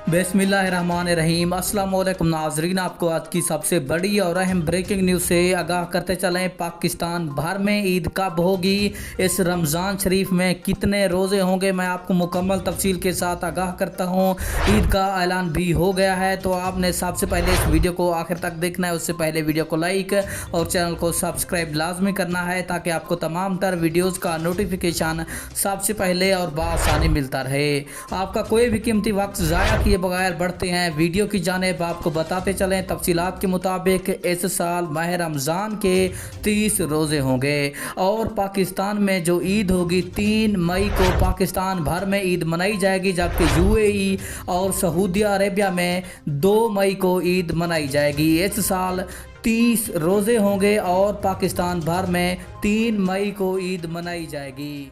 बिस्मिल्लाहिर्रहमानिर्रहीम। अस्सलाम वालेकुम नाज़रीन, आपको आज की सबसे बड़ी और अहम ब्रेकिंग न्यूज़ से आगाह करते चलें। पाकिस्तान भर में ईद कब होगी, इस रमज़ान शरीफ में कितने रोज़े होंगे, मैं आपको मुकम्मल तफसील के साथ आगाह करता हूँ। ईद का ऐलान भी हो गया है, तो आपने सबसे पहले इस वीडियो को आखिर तक देखना है। उससे पहले वीडियो को लाइक और चैनल को सब्सक्राइब लाजमी करना है, ताकि आपको तमाम तर वीडियोज़ का नोटिफिकेशन सबसे पहले और बआसानी मिलता रहे। आपका कोई भी कीमती वक्त ज़ाया किए बगैर बढ़ते हैं वीडियो की जानिब। आपको बताते चलें तफसीलात के मुताबिक इस साल माह रमज़ान के 30 रोज़े होंगे और पाकिस्तान में जो ईद होगी 3 मई को पाकिस्तान भर में ईद मनाई जाएगी, जबकि यूएई और सऊदी अरेबिया में 2 मई को ईद मनाई जाएगी। इस साल 30 रोज़े होंगे और पाकिस्तान भर में 3 मई को ईद मनाई जाएगी।